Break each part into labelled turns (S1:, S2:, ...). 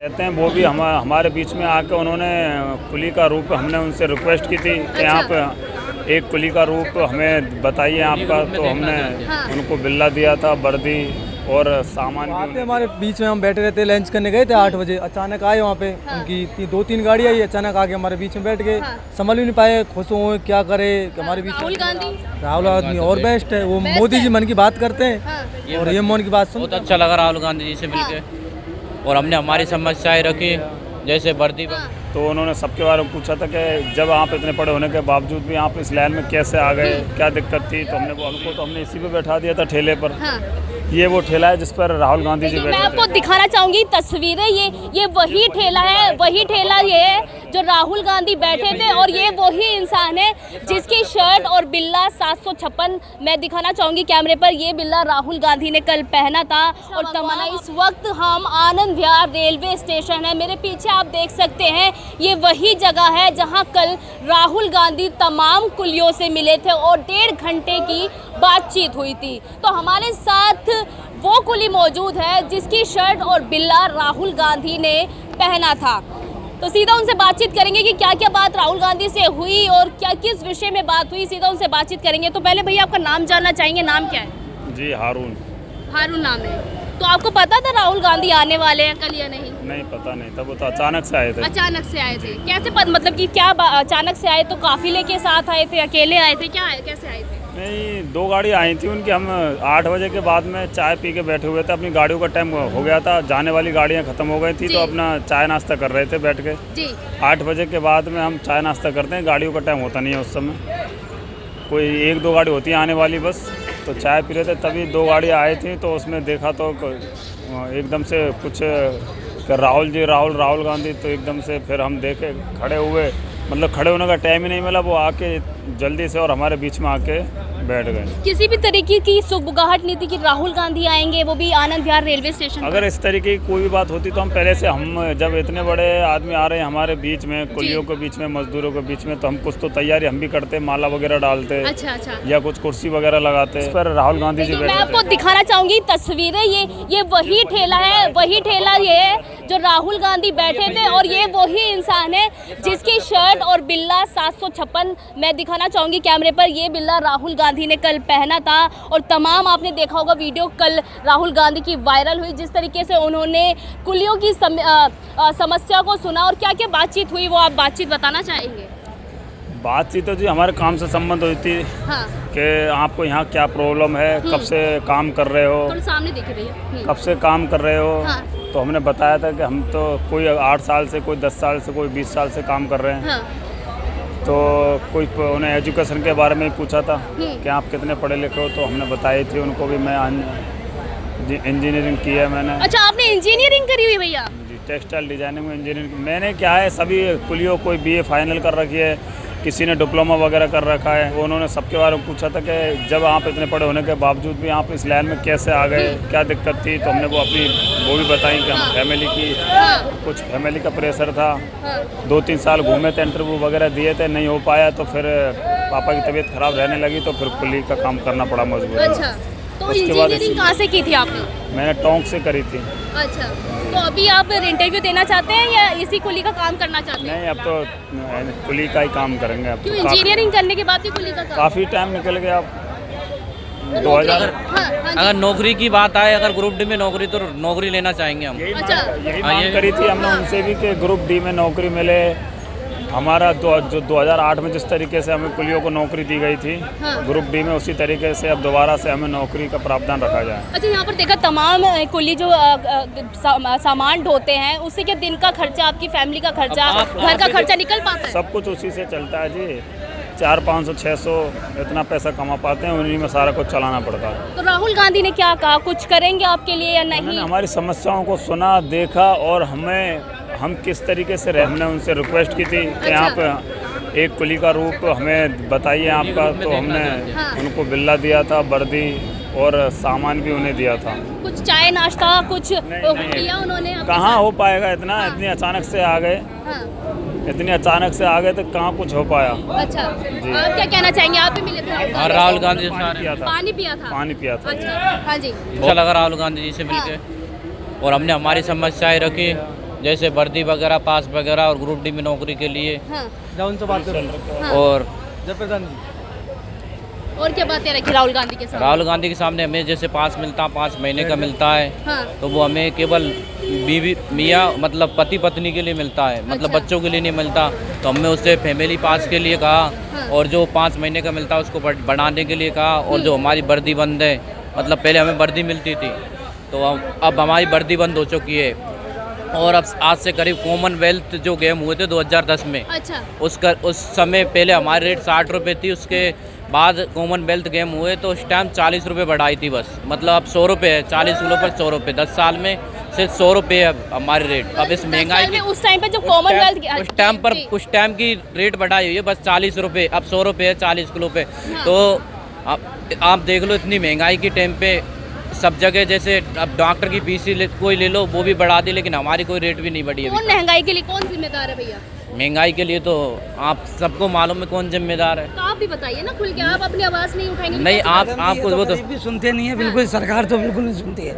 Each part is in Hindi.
S1: कहते हैं वो भी हमारे बीच में आके उन्होंने कुली का रूप हमने उनसे रिक्वेस्ट की थी कि आप एक कुली का रूप हमें बताइए आपका, तो हमने उनको बिल्ला दिया था, वर्दी और सामान भी।
S2: हमारे बीच में हम बैठे रहते, लंच करने गए थे 8 बजे, अचानक आए वहाँ पे उनकी 2-3 गाड़ी आई, अचानक आके हमारे बीच में बैठ गए। समझ भी नहीं पाए खुश हो क्या करे हमारे बीच में। राहुल गांधी और बेस्ट है, वो मोदी जी मन की बात करते हैं और ये मन की बात सुन।
S3: बहुत अच्छा लगा राहुल गांधी जी से मिलके, और हमने हमारी समस्याएं रखी, जैसे वर्दी।
S1: तो उन्होंने सबके बारे में पूछा था कि जब आप इतने पढ़े होने के बावजूद भी आप इस लाइन में कैसे आ गए, क्या दिक्कत थी। तो हमने इसी पे बैठा दिया था, ठेले पर। ये वो ठेला है जिस पर राहुल गांधी जी बैठे थे।
S4: मैं आपको दिखाना चाहूंगी तस्वीरें, ये वही ठेला है, वही ठेला ये है जो राहुल गांधी बैठे थे, और ये वही इंसान है जिसकी शर्ट और बिल्ला 756 मैं दिखाना चाहूंगी कैमरे पर, ये बिल्ला राहुल गांधी ने कल पहना था। और तमाम इस वक्त हम आनंद विहार रेलवे स्टेशन है, मेरे पीछे आप देख सकते हैं, ये वही जगह है जहां कल राहुल गांधी तमाम कुलियों से मिले थे और 1.5 घंटे की बातचीत हुई थी। तो हमारे साथ वो कुली मौजूद है जिसकी शर्ट और बिल्ला राहुल गांधी ने पहना था। तो सीधा उनसे बातचीत करेंगे कि क्या क्या बात राहुल गांधी से हुई और क्या किस विषय में बात हुई, सीधा उनसे बातचीत करेंगे। तो पहले भैया आपका नाम जानना चाहेंगे, नाम क्या है?
S1: जी हारून।
S4: हारून नाम है। तो आपको पता था राहुल गांधी आने वाले हैं कल या नहीं?
S1: नहीं पता नहीं था, वो तो अचानक से आए थे।
S4: अचानक से आए थे? कैसे मतलब कि क्या अचानक से आए? तो काफिले के साथ आए थे, अकेले आए थे, क्या कैसे आए थे?
S1: नहीं, 2 गाड़ी आई थी उनकी। हम 8 बजे के बाद में चाय पी के बैठे हुए थे, अपनी गाड़ियों का टाइम हो गया था, जाने वाली गाड़ियाँ ख़त्म हो गई थी, तो अपना चाय नाश्ता कर रहे थे बैठ के। 8 बजे के बाद में हम चाय नाश्ता करते हैं, गाड़ियों का टाइम होता नहीं है उस समय, कोई 1-2 गाड़ी होती है आने वाली बस। तो चाय पी रहे थे, तभी 2 गाड़ी आई थी, तो उसमें देखा तो एकदम से कुछ राहुल गांधी। तो एकदम से फिर हम देखे, खड़े हुए, मतलब खड़े होने का टाइम ही नहीं मिला, वो आके जल्दी से और हमारे बीच में आके बैठ गए।
S4: किसी भी तरीके की सुगबुगाहट नहीं थी कि राहुल गांधी आएंगे, वो भी आनंद विहार रेलवे स्टेशन?
S1: अगर इस तरीके की कोई भी बात होती तो हम पहले से, हम जब इतने बड़े आदमी आ रहे हैं हमारे बीच में, कुलियों के बीच में, मजदूरों के बीच में, तो हम कुछ तो तैयारी हम भी करते, माला वगैरह डालते।
S4: अच्छा। या
S1: कुछ कुर्सी वगैरह लगाते। इस पर राहुल गांधी जी बैठे थे।
S4: मैं आपको दिखाना चाहूंगी तस्वीरें, ये वही ठेला है, वही ठेला ये है जो राहुल गांधी बैठे थे, और ये वही इंसान है जिसकी शर्ट और बिल्ला 756 मैं दिखाना चाहूंगी कैमरे पर, ये बिल्ला राहुल गांधी ने कल पहना था। और तमाम आपने देखा होगा वीडियो कल राहुल गांधी की वायरल हुई, जिस तरीके से उन्होंने कुलियों की समस्या को सुना, और क्या क्या बातचीत हुई वो आप बातचीत बताना चाहेंगे?
S1: बातचीत तो जी हमारे काम से संबंध हुई थी कि आपको यहाँ क्या प्रॉब्लम है, कब से काम कर रहे हो,
S4: तो सामने देखे भैया,
S1: कब से काम कर रहे हो। तो हमने बताया था कि हम तो कोई 8 साल से, कोई 10 साल से, कोई 20 साल से काम कर रहे हैं। तो कोई उन्हें एजुकेशन के बारे में ही पूछा था कि आप कितने पढ़े लिखे हो, तो हमने बताई थी उनको भी, मैं इंजीनियरिंग की है मैंने।
S4: अच्छा, आपने इंजीनियरिंग करी हुई भैया?
S1: जी, टेक्सटाइल डिजाइनिंग में इंजीनियरिंग मैंने, क्या है, सभी कुलियों कोई BA फाइनल कर रखी है, किसी ने डिप्लोमा वगैरह कर रखा है। वो उन्होंने सबके बारे में पूछा था कि जब आप इतने पढ़े होने के बावजूद भी आप इस लाइन में कैसे आ गए, क्या दिक्कत थी। तो हमने वो भी बताई कि हम फैमिली की, कुछ फैमिली का प्रेशर था, 2-3 साल घूमे थे, इंटरव्यू वगैरह दिए थे, नहीं हो पाया, तो फिर पापा की तबीयत खराब रहने लगी, तो फिर कुली का काम करना पड़ा मजबूर।
S4: अच्छा, तो इंजीनियरिंग कहाँ से की थी आपने?
S1: मैंने टोंक से करी थी।
S4: अच्छा, तो अभी आप इंटरव्यू देना चाहते हैं या इसी कुली का काम करना चाहते हैं?
S1: नहीं, अब तो कुली का ही काम करेंगे। अब
S4: क्यों इंजीनियरिंग करने के बाद भी कुली का काम?
S1: काफ़ी टाइम निकल गया। अब
S3: 2000 अगर नौकरी की बात आए, अगर ग्रुप डी में नौकरी, तो नौकरी लेना चाहेंगे हम।
S4: यही
S1: मांग करी थी हमने उनसे भी कि ग्रुप डी में नौकरी मिले। हमारा जो 2008 में जिस तरीके से हमें कुलियों को नौकरी दी गई थी ग्रुप डी में, उसी तरीके से अब दोबारा से हमें नौकरी का प्रावधान रखा जाए।
S4: अच्छा, यहाँ पर देखा तमाम कुली जो सामान ढोते हैं, उसी के दिन का खर्चा, आपकी फैमिली का खर्चा, घर का खर्चा निकल पाता है?
S1: सब कुछ उसी से चलता है जी। 400-500-600 इतना पैसा कमा पाते हैं, उन्हीं में सारा कुछ चलाना पड़ता है।
S4: तो राहुल गांधी ने क्या कहा, कुछ करेंगे आपके लिए या नहीं?
S1: उन्होंने हमारी समस्याओं को सुना, देखा, और हम किस तरीके से हमने उनसे रिक्वेस्ट की थी कि आप एक कुली का रूप हमें बताइए आपका। तो हमने उनको बिल्ला दिया था, वर्दी और सामान भी उन्हें दिया था।
S4: कुछ चाय नाश्ता कुछ किया उन्होंने?
S1: कहाँ हो पाएगा इतना, इतनी अचानक से आ गए, इतनी अचानक से आ गए तो कहाँ कुछ हो पाया।
S4: अच्छा, आप क्या कहना चाहेंगे? आप भी मिले थे?
S3: राहुल गांधी
S4: पानी पिया था?
S1: अच्छा,
S4: हाँ जी।
S3: अच्छा लगा राहुल गांधी जी से मिलके, और हमने हमारी समस्याएं रखी, जैसे वर्दी वगैरह, पास वगैरह और ग्रुप डी में नौकरी के लिए।
S4: हाँ,
S2: जाओ उनसे बात करो।
S4: हाँ।
S3: और
S2: जय प्रधान जी,
S4: और क्या बातें रखी राहुल गांधी के सामने?
S3: राहुल गांधी के सामने हमें जैसे 5 मिलता, 5 महीने का मिलता है,
S4: हाँ,
S3: तो वो हमें केवल बीवी मियाँ मतलब पति पत्नी के लिए मिलता है, मतलब
S4: अच्छा।
S3: बच्चों के लिए नहीं मिलता। तो हमने उससे फैमिली पास के लिए कहा,
S4: हाँ।
S3: और जो 5 महीने का मिलता है उसको बढ़ाने के लिए कहा। और जो हमारी वर्दी बंद है, मतलब पहले हमें वर्दी मिलती थी, तो अब हमारी वर्दी बंद हो चुकी है। और अब आज से करीब कॉमनवेल्थ जो गेम हुए थे 2010 में,
S4: अच्छा,
S3: उस समय पहले हमारी रेट 60 रुपये थी, उसके बाद कॉमनवेल्थ गेम हुए तो उस टाइम 40 रुपये बढ़ाई थी बस। मतलब अब 100 रुपये है, 40 किलो पर 100 रुपये। 10 साल में सिर्फ 100 रुपये है हमारी रेट। अब इस महंगाई की
S4: उस टाइम पे जो कॉमनवेल्थ
S3: उस टाइम की रेट बढ़ाई हुई है बस 40 रुपये। अब 100 रुपये है 40 किलो पे।
S4: हाँ।
S3: तो आप देख लो, इतनी महंगाई के टाइम पे सब जगह, जैसे अब डॉक्टर की फीस कोई ले लो वो भी बढ़ा दी, लेकिन हमारी कोई रेट भी नहीं बढ़ी है।
S4: कौन महंगाई के लिए कौन जिम्मेदार है भैया?
S3: महंगाई के लिए तो आप सबको मालूम है कौन जिम्मेदार है।
S4: तो आप भी बताइए ना खुल के, आप अपनी आवाज नहीं उठाएंगे?
S3: नहीं, आपको वो तो
S5: भी सुनते नहीं है बिल्कुल। सरकार तो बिल्कुल नहीं सुनती है।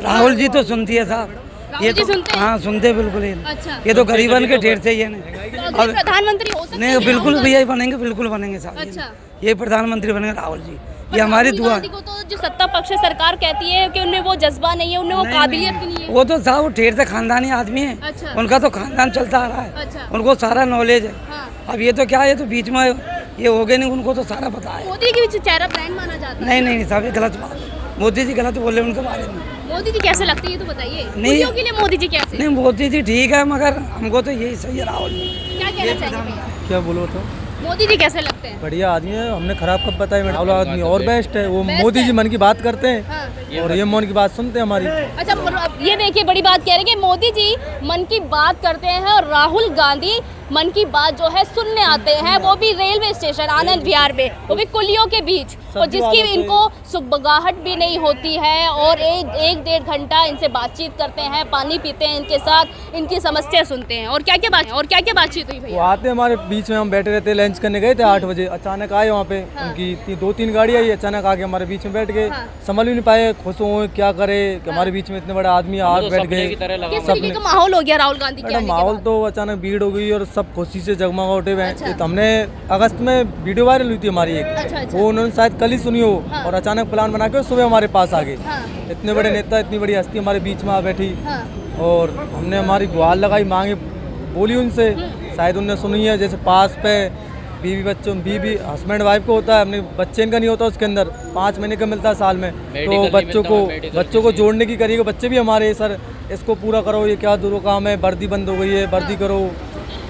S5: राहुल जी तो सुनती है साहब,
S4: राहुल जी सुनते हैं?
S5: हाँ सुनते बिल्कुल ही।
S4: अच्छा,
S5: ये तो गरीबन के ढेर से ही है ना।
S4: तो अगले प्रधानमंत्री हो सकते
S5: नहीं
S4: हैं
S5: बिल्कुल
S4: राहुल
S5: भैया बनेंगे, बिल्कुल बनेंगे साहब।
S4: अच्छा।
S5: ये प्रधानमंत्री बनेंगे राहुल जी,
S4: पर
S5: ये हमारी
S4: राहुल
S5: दुआ
S4: गांधी को तो जो सत्ता पक्ष सरकार कहती है कि उनमें वो जज्बा नहीं है, उनमें वो काबिलियत भी नहीं है।
S5: वो तो साहब ढेर से खानदानी आदमी है।
S4: अच्छा।
S5: उनका तो खानदान चलता आ रहा है।
S4: अच्छा।
S5: उनको सारा नॉलेज है।
S4: हाँ।
S5: अब ये तो क्या है, ये तो बीच में ये हो गए नहीं, उनको तो सारा पता है।
S4: मोदी के भी चेहरा ब्रांड माना जाता है।
S5: नहीं नहीं साहब, ये गलत बात है। मोदी जी गलत बोले उनके बारे में।
S4: मोदी जी कैसे लगते हैं ये तो बताइए।
S5: नहीं।
S4: कुलियों के लिए मोदी जी कैसे?
S5: नहीं मोदी जी ठीक है, मगर हमको तो यही सही है राहुल जी।
S4: क्या कहना चाहिए भैया?
S2: क्या बोलो तो?
S4: मोदी जी कैसे लगते हैं?
S2: बढ़िया आदमी है, हमने खराब कब बताया मैडम? राहुल आदमी और बेस्ट है। वो
S4: बेस्ट
S2: मोदी
S4: है।
S2: जी मन की बात करते हैं
S4: हाँ।
S2: और ये मन की बात सुनते हैं हमारी।
S4: अच्छा, अब ये देखिए बड़ी बात कह रहे हैं कि मोदी जी मन की बात करते हैं और राहुल गांधी मन की बात जो है सुनने आते हैं, वो भी रेलवे स्टेशन आनंद विहार में, वो भी कुलियों के बीच, और जिसकी इनको सुबगाहट भी नहीं होती है। और एक डेढ़ घंटा इनसे बातचीत करते हैं, पानी पीते हैं इनके साथ, इनकी समस्या सुनते हैं। और क्या क्या बातचीत हुई
S2: वो
S4: भैया?
S2: आते हमारे बीच में, हम बैठे रहते, लंच करने गए थे 8 बजे, अचानक आए वहाँ पे।
S4: हाँ।
S2: उनकी 2-3 गाड़ी आई, अचानक आके हमारे बीच में बैठ गए।
S4: हाँ।
S2: संभल भी नहीं पाए, खुश हो क्या करे कि हमारे बीच में इतने बड़ा आदमी आ
S3: तो
S2: बैठ
S3: सपने
S2: गए।
S3: की तरह लगा।
S4: किस तरीके का माहौल हो गया राहुल गांधी के
S2: मैडम
S4: आने के
S2: माहौल
S4: बाद?
S2: तो अचानक भीड़ हो गई और सब खुशी से जगमगा उठे हुए हैं।
S4: अच्छा।
S2: ये तो हमने अगस्त में वीडियो वायरल हुई थी हमारी एक,
S4: अच्छा, अच्छा।
S2: वो उन्होंने शायद कल ही सुनी हो।
S4: हाँ।
S2: और अचानक प्लान बना के सुबह हमारे पास आ गए।
S4: हाँ।
S2: इतने बड़े नेता, इतनी बड़ी हस्ती हमारे बीच में आ बैठी।
S4: हाँ।
S2: और हमने हमारी गुहार लगाई, मांगे बोली उनसे, शायद उनने सुनी है। जैसे पास पे बीवी हस्बैंड वाइफ को होता है, अपने बच्चे इनका नहीं होता, उसके अंदर 5 महीने का मिलता है साल में। तो बच्चों को जोड़ने की करिएगा, बच्चे भी हमारे सर इसको पूरा करो, ये क्या दूर काम है, वर्दी बंद हो गई है, वर्दी करो।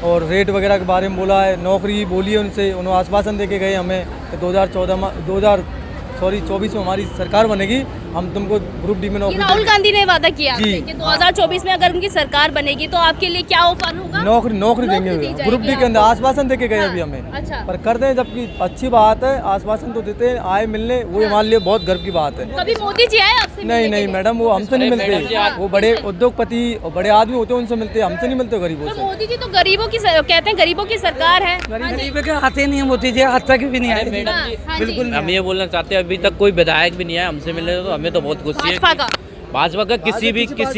S2: और रेट वगैरह के बारे में बोला है, नौकरी बोली है उनसे, उन्होंने आश्वासन दे के गए हमें कि 2024 में हमारी सरकार बनेगी, हम तुमको ग्रुप डी में
S4: ये
S2: नौकरी
S4: राहुल
S2: देंगे।
S4: गांधी ने वादा किया
S2: जी।
S4: आपसे कि 2024 में अगर उनकी सरकार बनेगी तो आपके लिए क्या ऑफर होगा?
S2: नौकरी देंगे
S4: दी जाएगी
S2: ग्रुप डी के अंदर,
S4: आपको।
S2: आश्वासन दे के गए
S4: हाँ,
S2: अभी हमें।
S4: अच्छा।
S2: पर कर दें, जबकि अच्छी बात है, आश्वासन तो देते हैं, आए मिलने, वो हमारे लिए बहुत गर्व की बात है।
S4: कभी मोदी जी आए आपसे मिलने
S2: नहीं
S4: के
S2: नहीं
S4: लिए?
S2: मैडम, वो हमसे नहीं
S3: मैडम जी,
S2: मिलते,
S3: आप-
S2: वो बड़े उद्योगपति और बड़े आदमी होते हैं, उनसे मिलते हैं, हमसे नहीं मिलते गरीबों
S4: तो
S2: से।
S4: मोदी जी तो गरीबों की कहते हैं गरीबों की सरकार है। हाँ जी।
S5: गरीब के आते नहीं है मोदी जी, आज तक भी नहीं आए।
S3: मैडम
S4: हाँ,
S3: जी,
S4: हाँ जी।
S5: बिल्कुल
S3: हम ये बोलना चाहते हैं, अभी तक कोई विधायक भी नहीं आया हमसे मिलने, तो हमें तो बहुत खुशी है।
S4: भाजपा का?
S3: भाजपा का किसी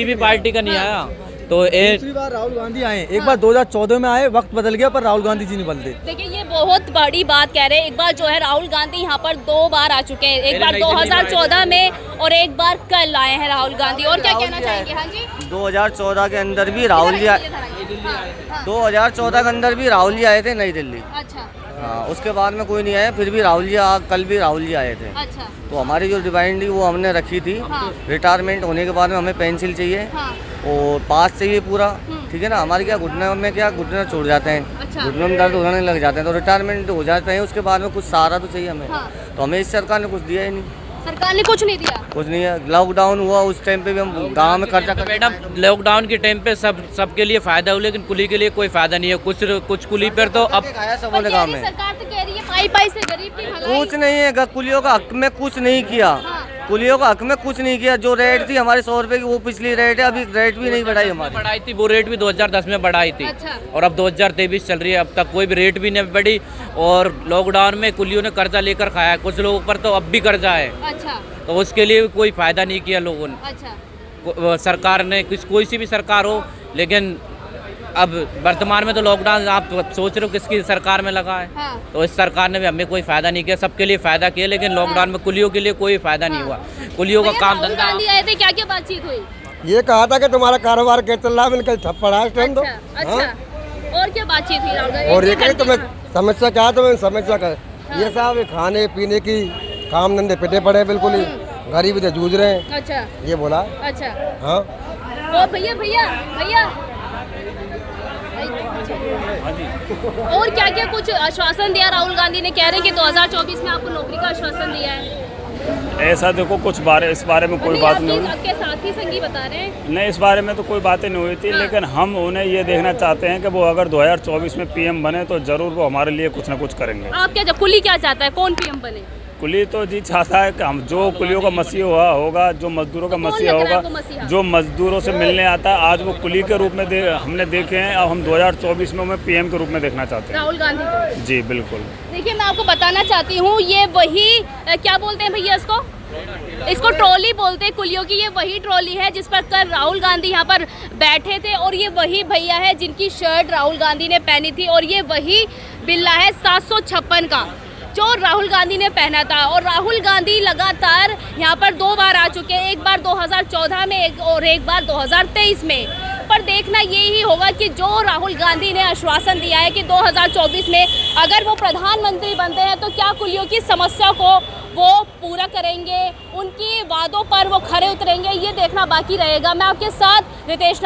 S3: भी पार्टी का नहीं आया। तो
S2: दूसरी बार राहुल गांधी आए, एक बार 2014 में आए, वक्त बदल गया, पर राहुल गांधी जी नहीं बदले।
S4: देखिए ये बहुत बड़ी बात कह रहे हैं। एक बार जो है राहुल गांधी यहाँ पर 2 बार आ चुके हैं, एक बार 2014 में और एक बार कल आए हैं राहुल गांधी। और क्या कहना चाहेंगे? हाँ जी,
S6: 2014 के अंदर भी राहुल जी 2014 के अंदर भी राहुल जी आए थे नई दिल्ली।
S4: अच्छा
S6: हाँ, उसके बाद में कोई नहीं आया, फिर भी राहुल जी कल भी राहुल जी आए थे।
S4: अच्छा।
S6: तो हमारी जो डिमांड थी वो हमने रखी थी।
S4: हाँ।
S6: रिटायरमेंट होने के बाद में हमें पेंसिल चाहिए
S4: हाँ।
S6: और पास चाहिए पूरा, ठीक है ना। हमारे क्या घुटने में घुटने छोड़ जाते हैं,
S4: अच्छा।
S6: घुटनों में दर्द होने लग जाते हैं, तो रिटायरमेंट हो जाते हैं, उसके बाद में कुछ सहारा तो चाहिए हमें।
S4: हाँ।
S6: तो हमें इस सरकार ने कुछ दिया ही नहीं,
S4: सरकार ने कुछ नहीं दिया।
S6: कुछ नहीं है। लॉकडाउन हुआ उस टाइम पे भी हम गाँव में खर्चा कर।
S3: मैडम, लॉकडाउन के टाइम पे सबके लिए फायदा हुआ, लेकिन कुली के लिए कोई फायदा नहीं है। कुछ कुली पर तो अब
S6: खाया सब
S4: पर
S6: ने
S4: कह
S6: गाँव
S4: रही
S6: में,
S4: सरकार तो कह रही है पाई से गरीब की भलाई।
S6: कुछ नहीं है। कुलियों का हक में कुछ नहीं किया,
S4: हाँ।
S6: कुलियों का हक में कुछ नहीं किया। जो रेट थी हमारे 100 रुपए की, वो पिछली रेट है, अभी रेट भी नहीं बढ़ाई हमारी।
S3: बढ़ाई थी, वो रेट भी 2010 में बढ़ाई थी।
S4: अच्छा।
S3: और अब 2023 चल रही है, अब तक कोई भी रेट भी नहीं बढ़ी। और लॉकडाउन में कुलियों ने कर्जा लेकर खाया है, कुछ लोगों पर तो अब भी कर्जा है,
S4: अच्छा
S3: तो उसके लिए कोई फायदा नहीं किया लोगों ने।
S4: अच्छा।
S3: सरकार ने कोई सी भी सरकार हो, लेकिन अब वर्तमान में तो लॉकडाउन आप सोच रहे हो किसकी सरकार में लगा है।
S4: हाँ।
S3: तो इस सरकार ने भी हमें कोई फायदा नहीं किया, सबके लिए फायदा किया, लेकिन लॉकडाउन में कुलियों के लिए कोई फायदा नहीं हुआ। कुलियों का काम
S4: राहुल
S3: धंधा।
S4: गांधी आए थे, क्या क्या बातचीत हुई?
S7: ये कहा था कि तुम्हारा कारोबार कैसे चल रहा है, मैंने कहा थप्पड़ आज टाइम दो।
S4: अच्छा, और क्या बातचीत हुई राहुल गांधी?
S7: और ये कही तुम्हें समस्या क्या है, तुम्हें समस्या क्या है? ये साहब खाने पीने की काम धंधे पिटे पड़े हैं, बिल्कुल ही गरीबी से जूझ रहे हैं।
S4: अच्छा,
S7: ये बोला।
S4: अच्छा।
S7: हाँ,
S4: और भैया भैया भैया और क्या क्या कुछ आश्वासन दिया राहुल गांधी ने? कह रहे हैं कि 2024 में आपको नौकरी का आश्वासन दिया है।
S1: ऐसा देखो कुछ इस बारे में कोई बात नहीं हुई।
S4: आपके साथी संगी बता रहे हैं।
S1: नहीं, इस बारे में तो कोई बातें नहीं हुई थी।
S4: हाँ।
S1: लेकिन हम उन्हें ये देखना चाहते हैं कि वो अगर 2024 में पीएम बने तो जरूर वो हमारे लिए कुछ ना कुछ करेंगे।
S4: आप क्या कुली क्या चाहता है, कौन पीएम बने?
S1: कुली तो जी चाहता है कि हम जो कुलियों का मसीहा होगा, जो मजदूरों का
S4: तो कौन
S1: मसीहा
S4: लग रहा है
S1: होगा,
S4: आपको मसीहा?
S1: जो मजदूरों से मिलने आता है, आज वो कुली के रूप में हमने देखे हैं। अब हम 2024 में हमें पीएम के रूप में देखना चाहते हैं
S4: राहुल गांधी को।
S1: जी बिल्कुल।
S4: देखिए, मैं आपको बताना चाहती हूँ, ये वही क्या बोलते हैं भैया इसको ट्रॉली बोलते हैं कुलियों की। ये वही ट्रॉली है जिस पर कल राहुल गांधी यहाँ पर बैठे थे, और ये वही भैया है जिनकी शर्ट राहुल गांधी ने पहनी थी, और ये वही बिल्ला है 756 का जो राहुल गांधी ने पहना था। और राहुल गांधी लगातार यहाँ पर 2 बार आ चुके हैं, एक बार 2014 में और एक बार 2023 में। पर देखना यही होगा कि जो राहुल गांधी ने आश्वासन दिया है कि 2024 में अगर वो प्रधानमंत्री बनते हैं तो क्या कुलियों की समस्या को वो पूरा करेंगे, उनकी वादों पर वो खरे उतरेंगे, ये देखना बाकी रहेगा। मैं आपके साथ रितेश